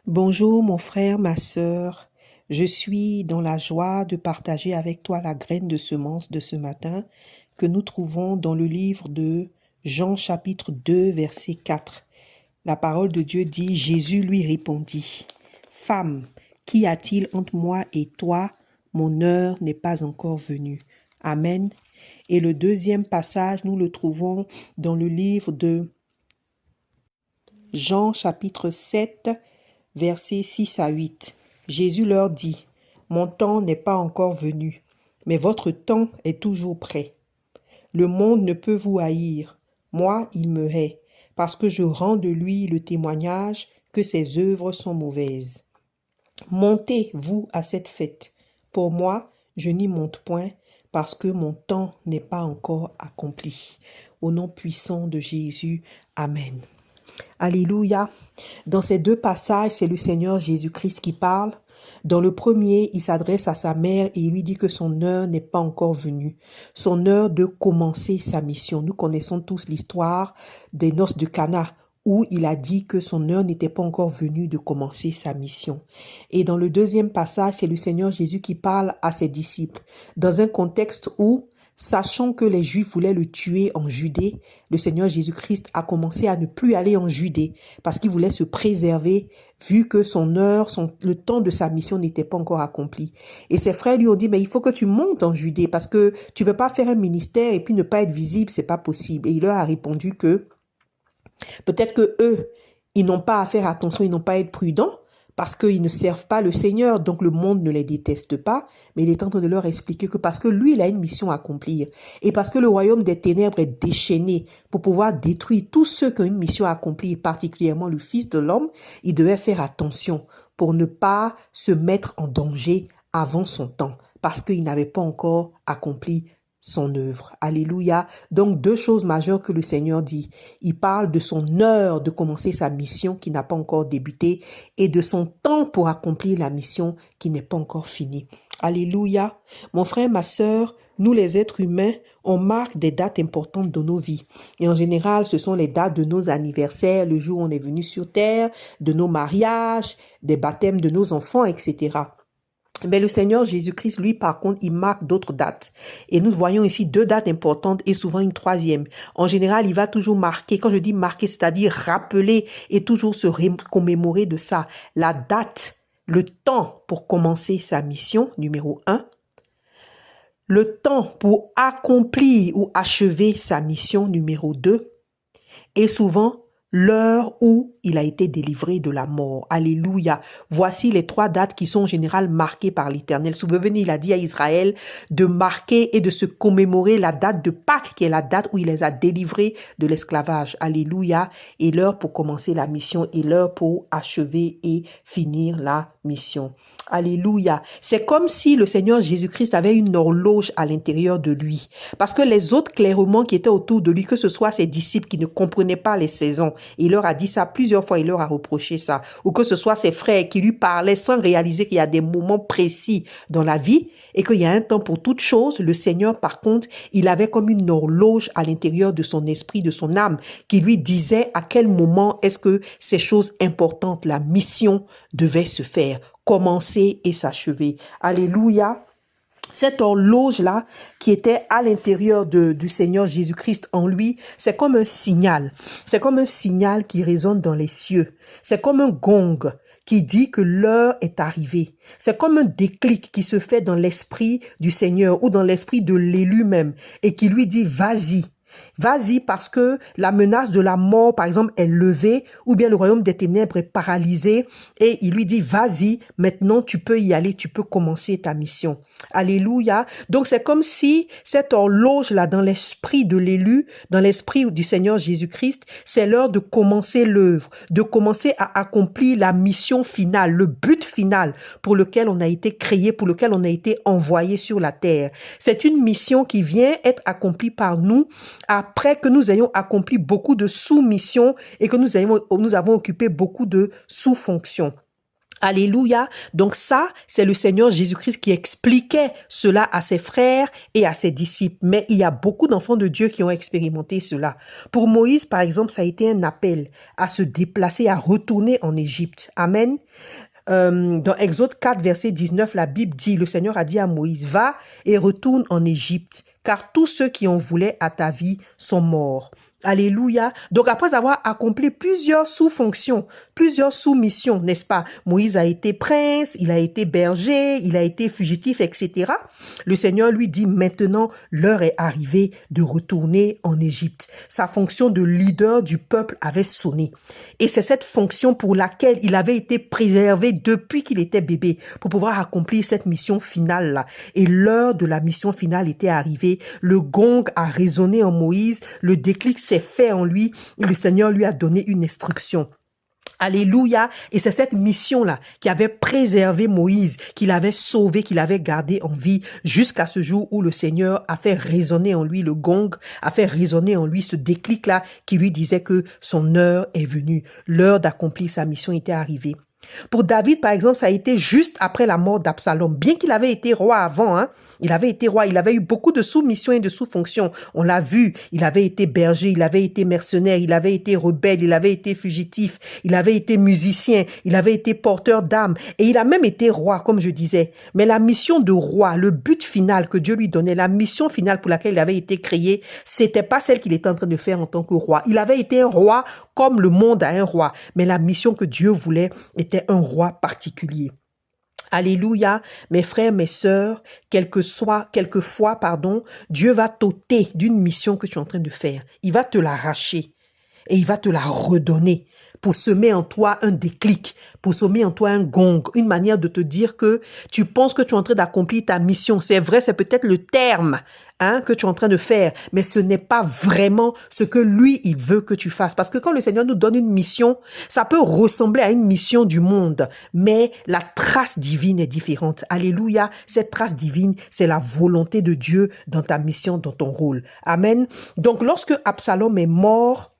Bonjour mon frère, ma sœur. Je suis dans la joie de partager avec toi la graine de semence de ce matin que nous trouvons dans le livre de Jean chapitre 2 verset 4. La parole de Dieu dit, Jésus lui répondit, Femme, qu'y a-t-il entre moi et toi? Mon heure n'est pas encore venue. Amen. Et le deuxième passage, nous le trouvons dans le livre de Jean chapitre 7 versets 6 à 8. Jésus leur dit, Mon temps n'est pas encore venu, mais votre temps est toujours prêt. Le monde ne peut vous haïr. Moi, il me hait, parce que je rends de lui le témoignage que ses œuvres sont mauvaises. Montez, vous, à cette fête. Pour moi, je n'y monte point, parce que mon temps n'est pas encore accompli. Au nom puissant de Jésus, Amen. Alléluia. Dans ces deux passages, c'est le Seigneur Jésus-Christ qui parle. Dans le premier, il s'adresse à sa mère et il lui dit que son heure n'est pas encore venue. Son heure de commencer sa mission. Nous connaissons tous l'histoire des noces de Cana où il a dit que son heure n'était pas encore venue de commencer sa mission. Et dans le deuxième passage, c'est le Seigneur Jésus qui parle à ses disciples dans un contexte où, sachant que les Juifs voulaient le tuer en Judée, le Seigneur Jésus-Christ a commencé à ne plus aller en Judée parce qu'il voulait se préserver vu que son heure, le temps de sa mission n'était pas encore accompli. Et ses frères lui ont dit, mais il faut que tu montes en Judée parce que tu ne peux pas faire un ministère et puis ne pas être visible, c'est pas possible. Et il leur a répondu que peut-être que eux, ils n'ont pas à faire attention, ils n'ont pas à être prudents parce qu'ils ne servent pas le Seigneur, donc le monde ne les déteste pas, mais il est en train de leur expliquer que parce que lui, il a une mission à accomplir, et parce que le royaume des ténèbres est déchaîné pour pouvoir détruire tous ceux qui ont une mission à accomplir, particulièrement le Fils de l'homme, il devait faire attention pour ne pas se mettre en danger avant son temps, parce qu'il n'avait pas encore accompli son œuvre. Alléluia. Donc, deux choses majeures que le Seigneur dit. Il parle de son heure de commencer sa mission qui n'a pas encore débuté et de son temps pour accomplir la mission qui n'est pas encore finie. Alléluia. Mon frère, ma sœur, nous les êtres humains, on marque des dates importantes de nos vies. Et en général, ce sont les dates de nos anniversaires, le jour où on est venu sur terre, de nos mariages, des baptêmes de nos enfants, etc. Mais le Seigneur Jésus-Christ, lui, par contre, il marque d'autres dates. Et nous voyons ici deux dates importantes et souvent une troisième. En général, il va toujours marquer, quand je dis marquer, c'est-à-dire rappeler et toujours se commémorer de ça. La date, le temps pour commencer sa mission, numéro 1. Le temps pour accomplir ou achever sa mission, numéro 2. Et souvent, l'heure où il a été délivré de la mort. Alléluia. Voici les trois dates qui sont en général marquées par l'Éternel. Souvenez-vous, il a dit à Israël de marquer et de se commémorer la date de Pâques, qui est la date où il les a délivrés de l'esclavage. Alléluia. Et l'heure pour commencer la mission et l'heure pour achever et finir la mission. Alléluia. C'est comme si le Seigneur Jésus-Christ avait une horloge à l'intérieur de lui. Parce que les autres clairement qui étaient autour de lui, que ce soit ses disciples qui ne comprenaient pas les saisons, il leur a dit ça plusieurs fois, il leur a reproché ça. Ou que ce soit ses frères qui lui parlaient sans réaliser qu'il y a des moments précis dans la vie et qu'il y a un temps pour toute chose. Le Seigneur, par contre, il avait comme une horloge à l'intérieur de son esprit, de son âme, qui lui disait à quel moment est-ce que ces choses importantes, la mission devait se faire, commencer et s'achever. Alléluia. Cette horloge-là, qui était à l'intérieur du Seigneur Jésus-Christ en lui, c'est comme un signal. C'est comme un signal qui résonne dans les cieux. C'est comme un gong qui dit que l'heure est arrivée. C'est comme un déclic qui se fait dans l'esprit du Seigneur ou dans l'esprit de l'élu même et qui lui dit, vas-y. Vas-y parce que la menace de la mort, par exemple, est levée ou bien le royaume des ténèbres est paralysé et il lui dit, vas-y, maintenant tu peux y aller, tu peux commencer ta mission. Alléluia. Donc c'est comme si cette horloge-là dans l'esprit de l'élu, dans l'esprit du Seigneur Jésus-Christ, c'est l'heure de commencer l'œuvre, de commencer à accomplir la mission finale, le but final pour lequel on a été créé, pour lequel on a été envoyé sur la terre. C'est une mission qui vient être accomplie par nous après que nous ayons accompli beaucoup de sous-missions et que nous avons occupé beaucoup de sous-fonctions. Alléluia. Donc ça, c'est le Seigneur Jésus-Christ qui expliquait cela à ses frères et à ses disciples. Mais il y a beaucoup d'enfants de Dieu qui ont expérimenté cela. Pour Moïse, par exemple, ça a été un appel à se déplacer, à retourner en Égypte. Amen. Dans Exode 4, verset 19, la Bible dit, le Seigneur a dit à Moïse, va et retourne en Égypte, car tous ceux qui en voulaient à ta vie sont morts. Alléluia. Donc après avoir accompli plusieurs sous-fonctions, plusieurs sous-missions, n'est-ce pas? Moïse a été prince, il a été berger, il a été fugitif, etc. Le Seigneur lui dit maintenant, l'heure est arrivée de retourner en Égypte. Sa fonction de leader du peuple avait sonné. Et c'est cette fonction pour laquelle il avait été préservé depuis qu'il était bébé, pour pouvoir accomplir cette mission finale-là. Et l'heure de la mission finale était arrivée. Le gong a résonné en Moïse, le déclic s'est fait en lui et le Seigneur lui a donné une instruction. Alléluia. Et c'est cette mission-là qui avait préservé Moïse, qu'il avait sauvé, qu'il avait gardé en vie jusqu'à ce jour où le Seigneur a fait résonner en lui le gong, a fait résonner en lui ce déclic-là qui lui disait que son heure est venue. L'heure d'accomplir sa mission était arrivée. Pour David, par exemple, ça a été juste après la mort d'Absalom. Bien qu'il avait été roi avant, il avait été roi, il avait eu beaucoup de sous-missions et de sous-fonctions. On l'a vu, il avait été berger, il avait été mercenaire, il avait été rebelle, il avait été fugitif, il avait été musicien, il avait été porteur d'âme et il a même été roi, comme je disais. Mais la mission de roi, le but final que Dieu lui donnait, la mission finale pour laquelle il avait été créé, c'était pas celle qu'il était en train de faire en tant que roi. Il avait été un roi comme le monde a un roi, mais la mission que Dieu voulait était un roi particulier. Alléluia, mes frères, mes sœurs, quelquefois, Dieu va t'ôter d'une mission que tu es en train de faire. Il va te l'arracher et il va te la redonner pour semer en toi un déclic, pour semer en toi un gong, une manière de te dire que tu penses que tu es en train d'accomplir ta mission. C'est vrai, c'est peut-être le terme que tu es en train de faire, mais ce n'est pas vraiment ce que lui, il veut que tu fasses. Parce que quand le Seigneur nous donne une mission, ça peut ressembler à une mission du monde, mais la trace divine est différente. Alléluia, cette trace divine, c'est la volonté de Dieu dans ta mission, dans ton rôle. Amen. Donc, lorsque Absalom est mort,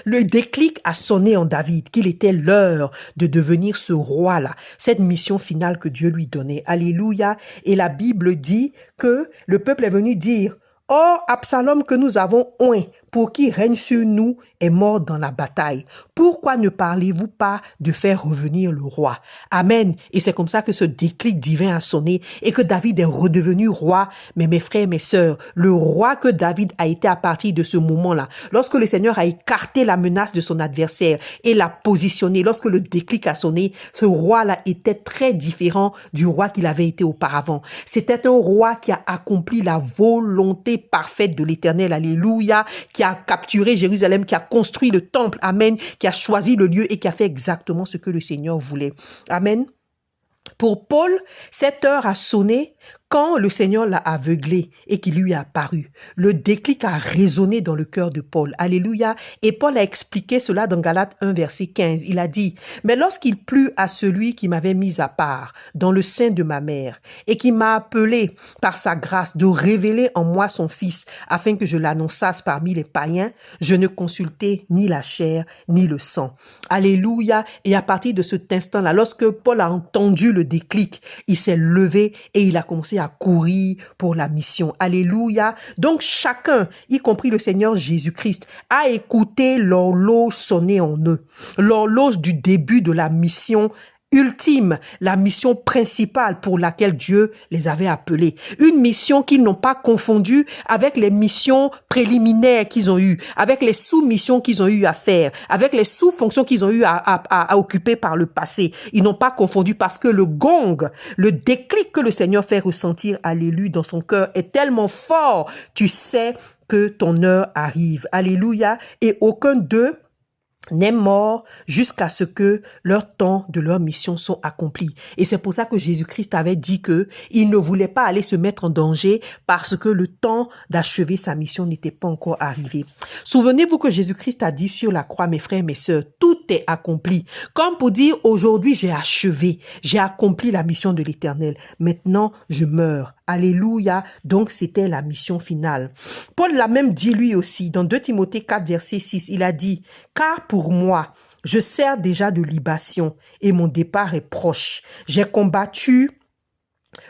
le déclic a sonné en David qu'il était l'heure de devenir ce roi-là, cette mission finale que Dieu lui donnait. Alléluia. Et la Bible dit que le peuple est venu dire, « Oh, Absalom que nous avons oint, pour qui règne sur nous, est mort dans la bataille. Pourquoi ne parlez-vous pas de faire revenir le roi? » Amen. Et c'est comme ça que ce déclic divin a sonné et que David est redevenu roi. Mais mes frères, mes sœurs, le roi que David a été à partir de ce moment-là, lorsque le Seigneur a écarté la menace de son adversaire et l'a positionné, lorsque le déclic a sonné, ce roi-là était très différent du roi qu'il avait été auparavant. C'était un roi qui a accompli la volonté parfaite de l'Éternel. Alléluia. Qui a capturé Jérusalem, qui a construit le temple, amen, qui a choisi le lieu et qui a fait exactement ce que le Seigneur voulait. Amen. Pour Paul, cette heure a sonné quand le Seigneur l'a aveuglé et qu'il lui a apparu. Le déclic a résonné dans le cœur de Paul. Alléluia. Et Paul a expliqué cela dans Galates 1, verset 15. Il a dit, « Mais lorsqu'il plut à celui qui m'avait mis à part dans le sein de ma mère et qui m'a appelé par sa grâce de révéler en moi son Fils afin que je l'annonçasse parmi les païens, je ne consultai ni la chair ni le sang. » Alléluia. Et à partir de cet instant-là, lorsque Paul a entendu le déclic, il s'est levé et il a commencé à courir pour la mission. Alléluia. Donc chacun, y compris le Seigneur Jésus-Christ, a écouté l'horloge sonner en eux. L'horloge du début de la mission ultime, la mission principale pour laquelle Dieu les avait appelés. Une mission qu'ils n'ont pas confondue avec les missions préliminaires qu'ils ont eues, avec les sous-missions qu'ils ont eu à faire, avec les sous-fonctions qu'ils ont eu à occuper par le passé. Ils n'ont pas confondu parce que le gong, le déclic que le Seigneur fait ressentir à l'élu dans son cœur est tellement fort, tu sais que ton heure arrive. Alléluia. Et aucun d'eux n'est mort jusqu'à ce que leur temps de leur mission sont accomplis. Et c'est pour ça que Jésus-Christ avait dit que il ne voulait pas aller se mettre en danger parce que le temps d'achever sa mission n'était pas encore arrivé. Souvenez-vous que Jésus-Christ a dit sur la croix, mes frères, mes sœurs, tout est accompli. Comme pour dire, aujourd'hui j'ai achevé, j'ai accompli la mission de l'Éternel. Maintenant, je meurs. Alléluia. Donc, c'était la mission finale. Paul l'a même dit lui aussi dans 2 Timothée 4, verset 6. Il a dit, « Car pour moi, Je sers déjà de libation et mon départ est proche. J'ai combattu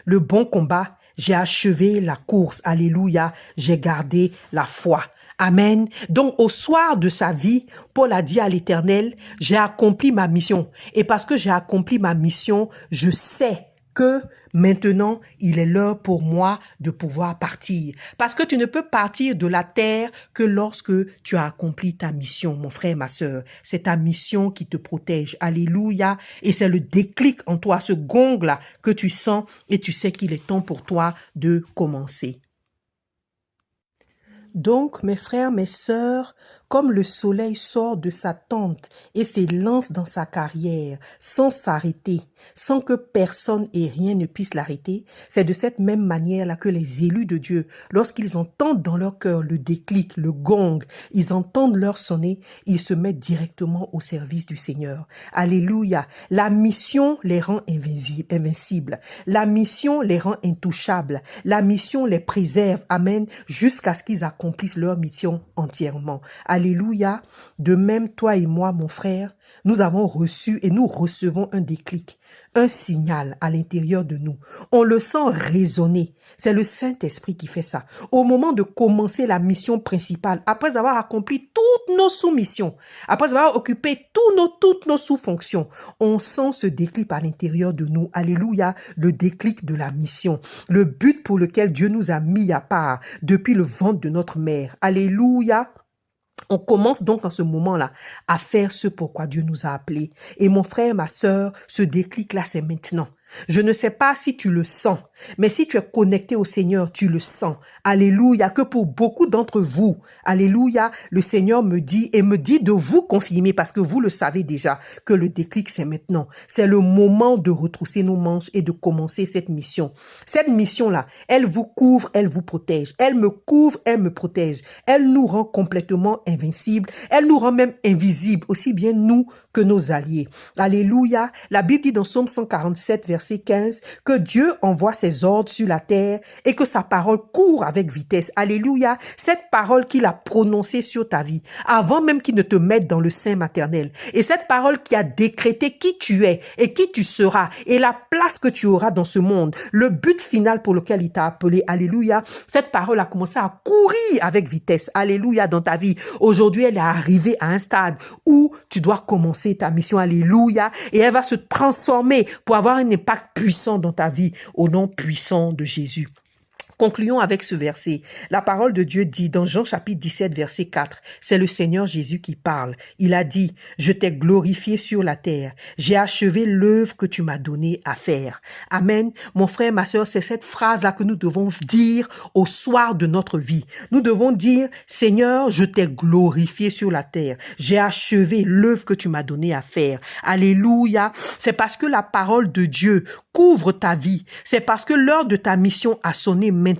le bon combat, j'ai achevé la course. Alléluia, j'ai gardé la foi. Amen. Donc, au soir de sa vie, Paul a dit à l'Éternel, j'ai accompli ma mission. Et parce que j'ai accompli ma mission, je sais que maintenant, il est l'heure pour moi de pouvoir partir. Parce que tu ne peux partir de la terre que lorsque tu as accompli ta mission, mon frère, ma sœur. C'est ta mission qui te protège. Alléluia. Et c'est le déclic en toi, ce gong-là que tu sens et tu sais qu'il est temps pour toi de commencer. Donc, mes frères, mes sœurs, comme le soleil sort de sa tente et s'élance dans sa carrière sans s'arrêter, sans que personne et rien ne puisse l'arrêter, c'est de cette même manière-là que les élus de Dieu, lorsqu'ils entendent dans leur cœur le déclic, le gong, ils entendent leur sonner, ils se mettent directement au service du Seigneur. Alléluia. La mission les rend invincibles. La mission les rend intouchables. La mission les préserve. Amen. Jusqu'à ce qu'ils accomplissent leur mission entièrement. Alléluia. De même, toi et moi, mon frère, nous avons reçu et nous recevons un déclic, un signal à l'intérieur de nous. On le sent résonner. C'est le Saint-Esprit qui fait ça. Au moment de commencer la mission principale, après avoir accompli toutes nos sous-missions, après avoir occupé toutes nos sous-fonctions, on sent ce déclic à l'intérieur de nous. Alléluia, le déclic de la mission. Le but pour lequel Dieu nous a mis à part depuis le ventre de notre mère. Alléluia. On commence donc en ce moment-là à faire ce pourquoi Dieu nous a appelés. Et mon frère, ma sœur, ce déclic-là, c'est maintenant. Je ne sais pas si tu le sens, mais si tu es connecté au Seigneur, tu le sens. Alléluia, que pour beaucoup d'entre vous, alléluia, le Seigneur me dit et me dit de vous confirmer parce que vous le savez déjà que le déclic c'est maintenant. C'est le moment de retrousser nos manches et de commencer cette mission. Cette mission-là, elle vous couvre, elle vous protège. Elle me couvre, elle me protège. Elle nous rend complètement invincibles. Elle nous rend même invisibles, aussi bien nous que nos alliés. Alléluia. La Bible dit dans Psaume 147, verset 15, que Dieu envoie ses ordres sur la terre et que sa parole court avec vitesse. Alléluia. Cette parole qu'il a prononcée sur ta vie, avant même qu'il ne te mette dans le sein maternel. Et cette parole qui a décrété qui tu es et qui tu seras et la place que tu auras dans ce monde. Le but final pour lequel il t'a appelé. Alléluia. Cette parole a commencé à courir avec vitesse. Alléluia dans ta vie. Aujourd'hui, elle est arrivée à un stade où tu dois commencer ta mission. Alléluia. Et elle va se transformer pour avoir un impact puissant dans ta vie au nom puissant de Jésus. Concluons avec ce verset. La parole de Dieu dit dans Jean chapitre 17 verset 4, c'est le Seigneur Jésus qui parle. Il a dit, je t'ai glorifié sur la terre. J'ai achevé l'œuvre que tu m'as donnée à faire. Amen. Mon frère, ma sœur, c'est cette phrase-là que nous devons dire au soir de notre vie. Nous devons dire, Seigneur, je t'ai glorifié sur la terre. J'ai achevé l'œuvre que tu m'as donnée à faire. Alléluia. C'est parce que la parole de Dieu couvre ta vie. C'est parce que l'heure de ta mission a sonné maintenant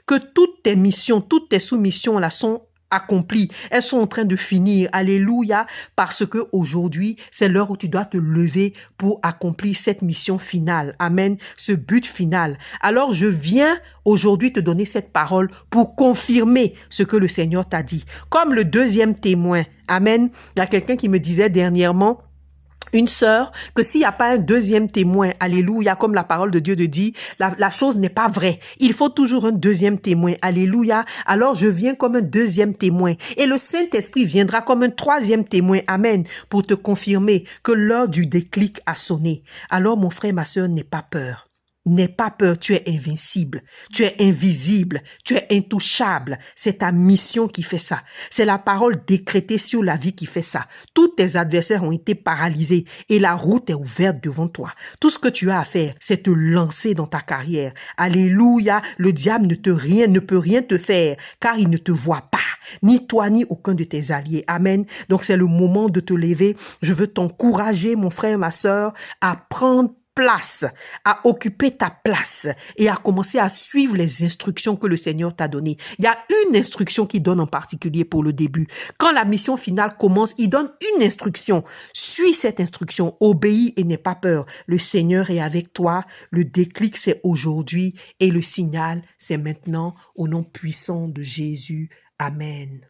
que toutes tes missions, toutes tes soumissions là sont accomplies. Elles sont en train de finir. Alléluia. Parce que aujourd'hui, c'est l'heure où tu dois te lever pour accomplir cette mission finale. Amen. Ce but final. Alors, je viens aujourd'hui te donner cette parole pour confirmer ce que le Seigneur t'a dit. Comme le deuxième témoin. Amen. Il y a quelqu'un qui me disait dernièrement, une sœur, que s'il n'y a pas un deuxième témoin, alléluia, comme la parole de Dieu te dit, la chose n'est pas vraie. Il faut toujours un deuxième témoin, alléluia. Alors je viens comme un deuxième témoin et le Saint-Esprit viendra comme un troisième témoin, amen, pour te confirmer que l'heure du déclic a sonné. Alors mon frère, ma sœur, n'aie pas peur. N'aie pas peur, tu es invincible, tu es invisible, tu es intouchable. C'est ta mission qui fait ça. C'est la parole décrétée sur la vie qui fait ça. Tous tes adversaires ont été paralysés et la route est ouverte devant toi. Tout ce que tu as à faire, c'est te lancer dans ta carrière. Alléluia, le diable ne peut rien te faire car il ne te voit pas. Ni toi, ni aucun de tes alliés. Amen. Donc c'est le moment de te lever. Je veux t'encourager, mon frère, ma sœur, à prendre place, à occuper ta place et à commencer à suivre les instructions que le Seigneur t'a données. Il y a une instruction qu'il donne en particulier pour le début. Quand la mission finale commence, il donne une instruction. Suis cette instruction, obéis et n'aie pas peur. Le Seigneur est avec toi. Le déclic, c'est aujourd'hui et le signal, c'est maintenant au nom puissant de Jésus. Amen.